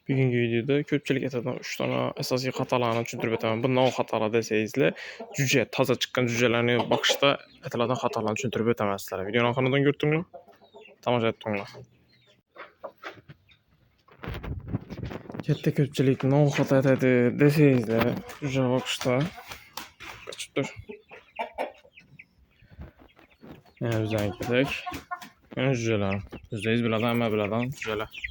Bugünkü videoda köpçülük etadan 3 tane əsas xatalarını tushuntirib o'taman. Bu nə xatalar desəizlə, cücə, taza çıxan cücələrini baxışda etalardan xatalarını tushuntirib o'taman sizlərə. Videonun axırından gördünüz? Tamaşa etdinizmi? Katta köpçülük nə xata etadi desəizlə, cücə baxışda qaçıbdır. Yəni üzərinə gedək. Yəni cücələrim. %100 bilədən, əmə bilədən cücələr.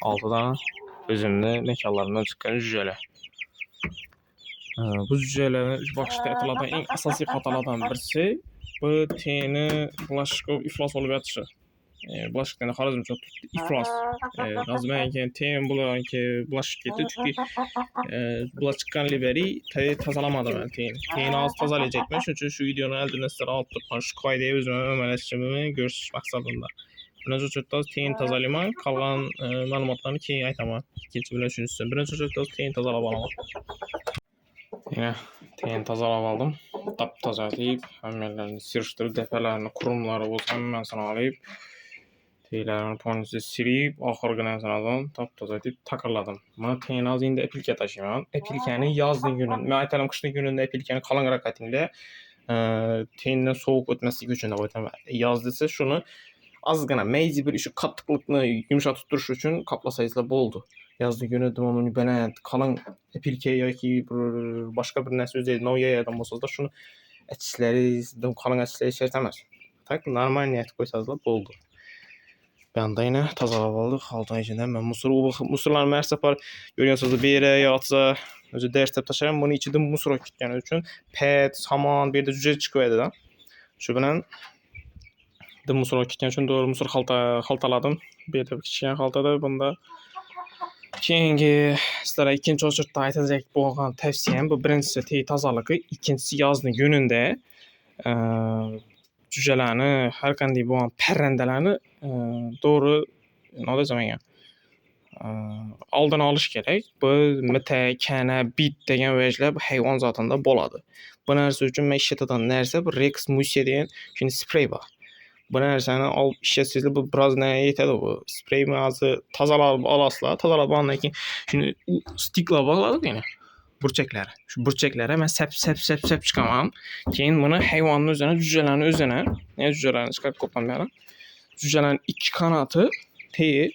6 dənə özümdə mekanlarından çıxan cücələr. Bu cücələrin baxışda etalardan ən əsas xatalardan birisi bu teni bulaşıq iflas olub yatışı. Bulaşıq teni xarizm çox iflas. Lazım ki ten bulan ki bulaşıq getdi çünki bulaşıqdan liberi tazalamadı mən teni. Teni az tazalayacaq mən çünki şu videonun əldən sizlərə alıb tutmam. Şu qaydaya özümə əmələşdirməyi görürsüz məqsədində. Birinci çökdəz teyin tazalamaq, qalan məlumatlarını keyin aytaman. İkinci bilə üçüncüsü. Birinci çökdəz teyin tazalab alamaq. Yine teyin tazalab aldım. Tap tazalayıb, həmələrini sirişdirib, dəfələrini, kurumları olsa həməsini alayıb, teylərini ponisi silib, axırqı nəsənadan tap tazalayıb takarladım. Buna teyin az indi epilkə taşıyam. Epilkəni yazın günündə, mən aytələm qışın günündə epilkəni qalan rəqətinlə teyindən soğuk ötməsi üçün də qoyacam. Yazdısa şunu az qana mecbur işi qatlıqlığını yumşaq tutduruş üçün kaplasayızla boldu. Yazdı günü onu belə qalan epilkəyə ya ki başqa bir nəsə üzəyində noya yardım olsa da şunu ətisləri, qalan ətisləri işlətməz. Tak normal niyyət qoysazla boldu. Ben de yine tazalab altına içindən mən musurlarımı hər səfər görüyorsunuz bir yerə yatsa özü dərs taşıram bunu içidə musura kitgəni üçün pet, saman bir də cücə çıxıb edə. Şu bilan musora kitgən üçün doğru musor xaltaladım. Bir də kiçik xaltada bunda keyingi sizlərə ikinci oçurtda aytacaq bolğan tövsiyəm bu birincisi tey tazalığı, ikincisi yazın günündə cücələrini hər qanday bolğan pərrəndələrini doğru nə deyəcəm yəni aldın alış gerek. Bu mətə, kənə, bit degen vəclə bu heyvan zatında boladı. Bu nərsə üçün mən işlətədən nərsə bu Rex Musia deyen şimdi sprey var. Bu nərsəni al işletsizli bu biraz nəyə yetədi bu sprey mağazı tazalab alasla tazalab anlayın ki şimdi stikla bağladık yine burçəklərə. Şu burçəklərə mən səp çıxamam. Keyin bunu heyvanın üzərinə, cücələrin üzərinə, nə cücələrini çıxarıb qoplamayalım. Cücələrin iki kanatı teyi,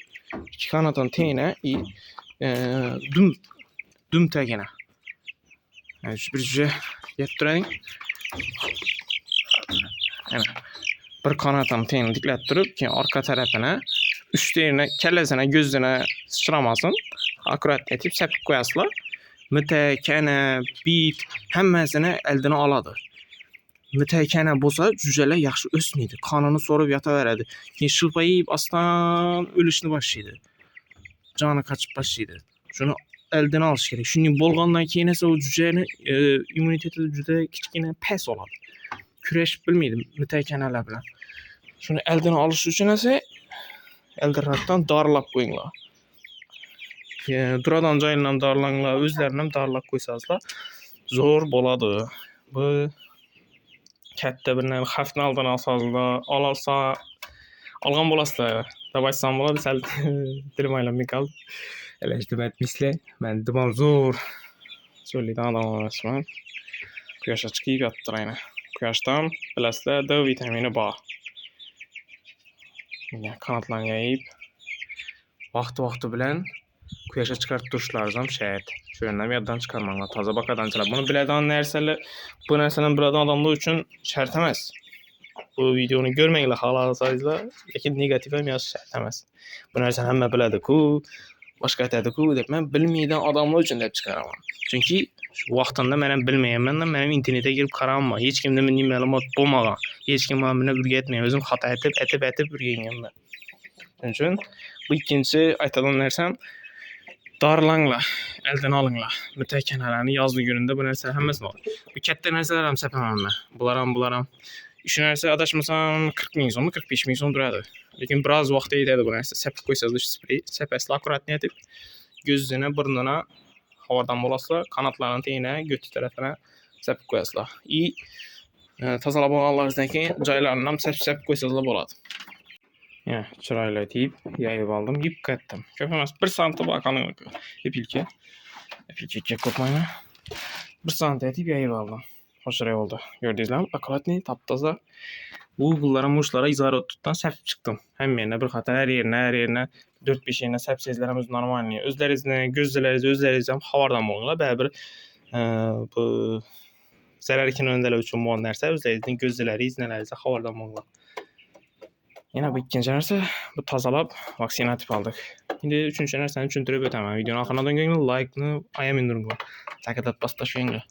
iki kanatın teyinə düm təginə. Yəni bir cücə yetdirəyin. Evet. Bir kanatın teyini diklətdirib ki arka tərəfinə, üstlərinə, kəlləsinə, gözünə sıçramasın. Akurat etib səpib qoyasılar. Mətə, kənə, bit həmməsini əldən aladır. Mətə, kənə bolsa cücələr yaxşı ösməydi. Kanını sorub yata verədi. Ki şılpayıb aslan ölüşünü başlaydı. Canı kaçıb başlaydı. Şunu əldən alış gerek. Şimdi bolğandan keyin o cücənin immuniteti cücə kiçikinə pəs oladı. Küreş bilmiydim mütəkənələ bilən. Şunu əldən alış üçün isə əldən darlaq qoyunlar. Duradan cayla darlanla, özlərindən darlaq qoysazlar zor boladı. Bu kətdə birinən xəftin aldan alsazlar, alalsa alğan bolaslar. Davaysan bola biz dilim aylanmay qaldı. Elə iştibət mislə. Mən dimam zor. Söyləydən adam olmasın. Quyoşa çıxıb yatdır aynı. Quyoşdan biləsizlər D vitamini var. Yəni kanatlarını yayıb vaxtı bilən quyoşa çıxart duruşlarınızam şəhət. Şöylənəm yaddan çıxarmaqla taza bakadan çıxar. Bunu bilədən nərsələ bu nərsənin bilədən adamlar üçün şərtəməz. Bu videonu görməklə halasayızla lakin negativəm yaz şərtəməz. Bu nərsən həmmə bilədi ku, başqa etədi ku deyib mən bilməydən adamlar üçün də çıxaramam. Çünki vaxtında mənəm bilməyəm, mənim internetə girib qaranma. Heç kimdə minni məlumat bulmağa, heç kim mənimlə bürgə etməyəm. Özüm xata etib bürgəyəm mən. Üçün bu ikinci aytadan nərsəm darlanla, əldən alınla. Mütəkənələrini yazlı günündə bu nərsə həmməsin olur. Bu kətdə nərsələrəm səpəməm mən. Bularam. İşin nərsə adaşmasam 40.000 son, 45.000 son duradı. Lakin biraz vaxt yetədi bu nərsə. Səpib qoysaz dış sprey, səpəsilə akuratını etib gözünə, burnuna havadan bolasla kanatlarının teyinə, götü tərəfinə səpib qoyaslar. Tazalab olanlarınızdakı caylarından səpib qoysazlar boladı. Ya çırayla deyip yayıp aldım. Yiyip kettim. Köp emas. 1 santim bakanı epilke. Epilke kek kopmayla. 1 santim etip yayıp aldım. Hoşray oldu. Gördüğünüzler akkuratni taptaza. Google'lara, muşlara izah tuttan səhv çıktım. Hem yerine bir hata her yerine 4-5 yerine səhv sezlərimiz normal. Özlərinizlə, gözlərinizlə havardan olurlar. Bəli bir bu zarar ikin öndələ üçün bu нәрsə özlərinizin gözlərinizlə, iznələrinizlə havardan olurlar. Yine bu ikinci нәрсе bu tazalab vaksinativ aldık. Şimdi üçüncü nərsəni düşündürüb ötəməm. Videonun axırına dön like-ını ayam indirin bu. Təqədat basdaşıyın.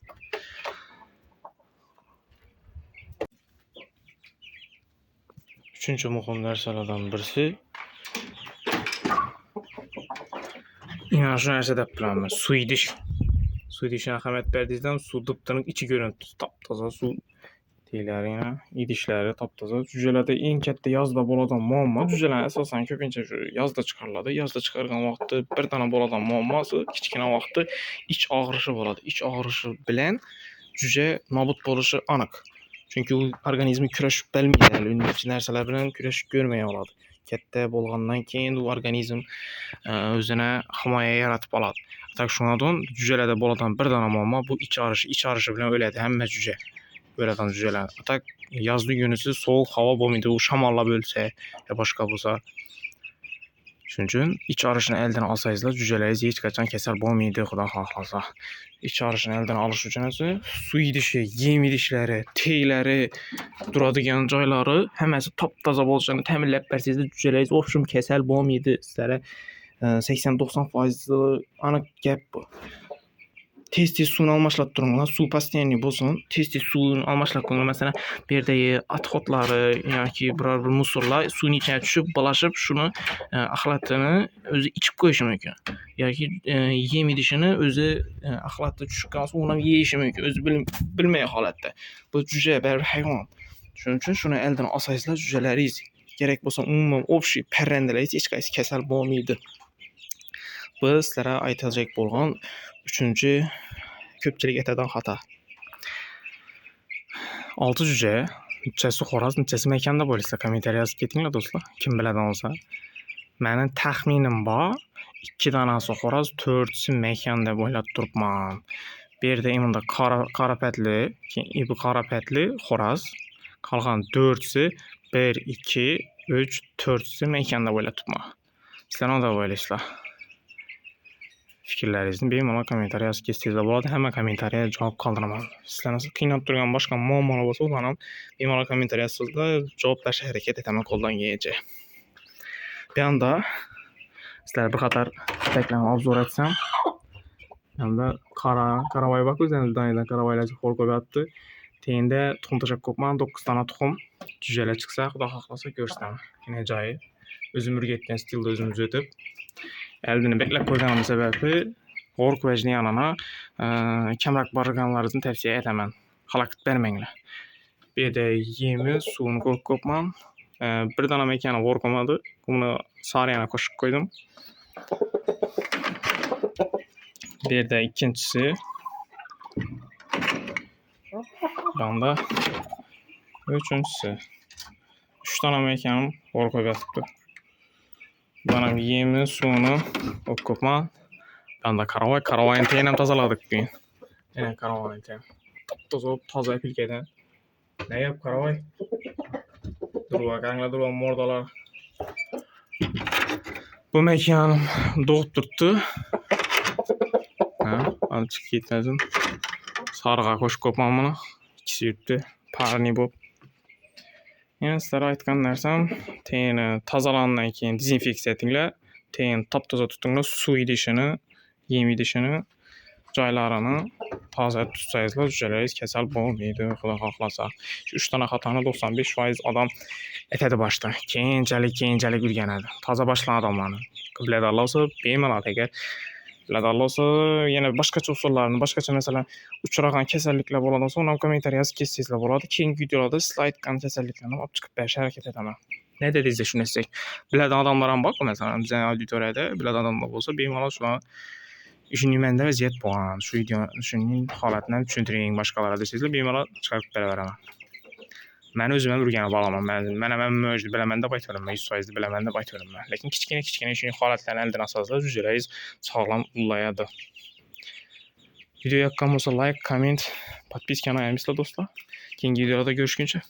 Üçüncü mühüm nərsələrdən birisi İnanışı nəsə də planmı. Swedish'e əxəmət bərdizdən su dıptının içi görüntüsü taptaza su deyirlər idişləri taptaza. Cücələrdə en katta yazda boladan muamma. Cücələr əsasən köpüncə yazda çıxarladı. Yazda çıxarğan vaxtı bir dənə boladan muamması kiçkinə vaxtı iç ağrışı boladı. İç ağrışı bilən cücə nabut boluşu anıq. Çünki o orqanizmi kürəş bilməyir. Ündəki nərsələr bilən kürəş görməyə oladı. Katta bolğandan keyin o orqanizm özünə himoya yaratıb aladı. Tak şunadan cücələrdə boladan bir dənə muamma bu iç ağrışı bilən ölədi həmmə cücə. Böylədən cücələr. Tak yazlı günüsü soğuk hava bombaydı. O şamarla bölsə ya başqa bulsa. Çünki iç ağrışını əldən alsayızlar cücələri heç qaçan kəsər bombaydı xuda xahlasa. İç ağrışını əldən alış üçün su idişi, yem idişləri, teyləri, duradığın cayları həməsi taptaza bolşanı təmirləb bərsizdə cücələri opşum kəsər bombaydı. Sizlərə 80-90% anıq gəp bu. Tez suyunu almaşlap durumlar. Su pastenli bolsun. Tez suyunu almaşlap durumlar. Mesela bir de atxotları, yani ki bir musurlar suyun içine düşüp balaşıp şunu axlatını özü içip koyuşu mümkün. Yani ki yem idişini özü axlatda düşüp qalsa ona yeyişi mümkün. Özü bilməyə halətdə. Bu cücə bir hayvan. Şunun üçün şunu əldən asayızlar cücələri gerek bolsa umumən obşi pərrəndələr heç qaysı kəsəl bolmaydı. Bu sizlərə aytacaq bolğan üçüncü köpçülük etədən xata. 6 cücə, neçəsi xoraz, neçəsi məkanda polislə kommentariya yazıb getdinlər dostlar. Kim bilədən olsa. Mənim təxminim var. 2 dənəsi xoraz, 4-sü məkanda boylab durubman. Bir də imunda qarapətli, bu qarapətli xoraz. Qalğan 4-sü 1, 2, 3, 4-sü məkanda boylab durubman. Sizlər onu da boylayırsınız. Fikirlərinizin benim ona kommentariya yazıb keçsizlər. Bu arada həmən kommentariya cavab qaldırmam. Sizlər nasıl qıynab durğan başqa muammalar olsa ulanam. Benim ona kommentariya yazsızda cavabdaşı hərəkət etəmək qoldan yiyəcək. Bir anda sizlərə bir qatar təkləmə obzor etsəm. Yanında qaravay bak üzərində dayıdan qaravaylar xorqoy attı. Teyində tuxumtaşaq kopman 9 dana tuxum cücələ çıxsa, xuda xaxlasa görsəm. Yine cayı. Özümür getdən stildə özümüzü ötüb. Əldini bekləb qoyğanım səbəbi qorq vəcni yanına kəmrak barıqanlarınızı tövsiyə etəmən. Xalaqit verməklə. Bir də yemi, suyunu qorq qopmam. Bir dana məkana qorqomadı. Bunu sarı yana qoşub qoydum. Bir də ikincisi banda üçüncüsü 3 dana məkanım qorqoy yatıbdı. Bana yemi, suyunu okutma. Ben de karavayın teyindən tazaladık bugün. Yine karavayın teyin. Taza epilkeden. Ne yap karavay? Dur bakalım, dur mordalar. Bu mekanım doğup tuttu. Azıcık gitmezdim. Sarığa koş kopmamını. İkisi yürüttü. Parni bu. Yani sizlere aytqan nərsəm, teyini tazalandan keyin dezinfeksiya etinglər, teyini taptaza tutunlar, su idişini, yem idişini, caylarını taza tutsayızlar, cücələriniz kəsəl bolmaydı, xuda xahlasa. 3 dana xatanı 95% adam etədi başda. Keyincəlik ürgənədi. Taza başlayan adamlarını. Qiblədə olsa, beyiməlat əgər Ladallı olsa, yine başqaça usullarını, başqaça mesela uçurağan kəsəlliklər boladan sonra kommentariya yazıb keçsizlər boladı. Keyingi videolarda sizlər aytqan kəsəlliklərini alıb çıxıb bəş hərəkət edəməm. Nə dedinizsə şunu etsək. Bilədən adamlara bax, mesela bizə auditoriyada bilədən adamlar olsa, benim hala şu an işin məndə vəziyyət bu an. Şu videonun halətini düşündüreyim başqalara desizlər, benim hala çıxarıb belə verəməm. Mən özümə ürgəni bağlamam. Mən mövcud biləməndə bayt öyrənmə, 100% biləməndə bayt öyrənmə. Lakin kiçkinə şey halətlərin əldən asasında üzrəyiz sağlam ulayadı. Videoya yoqqan olsa like, comment, подписка на dostlar. Keyingi videoda görüşünce.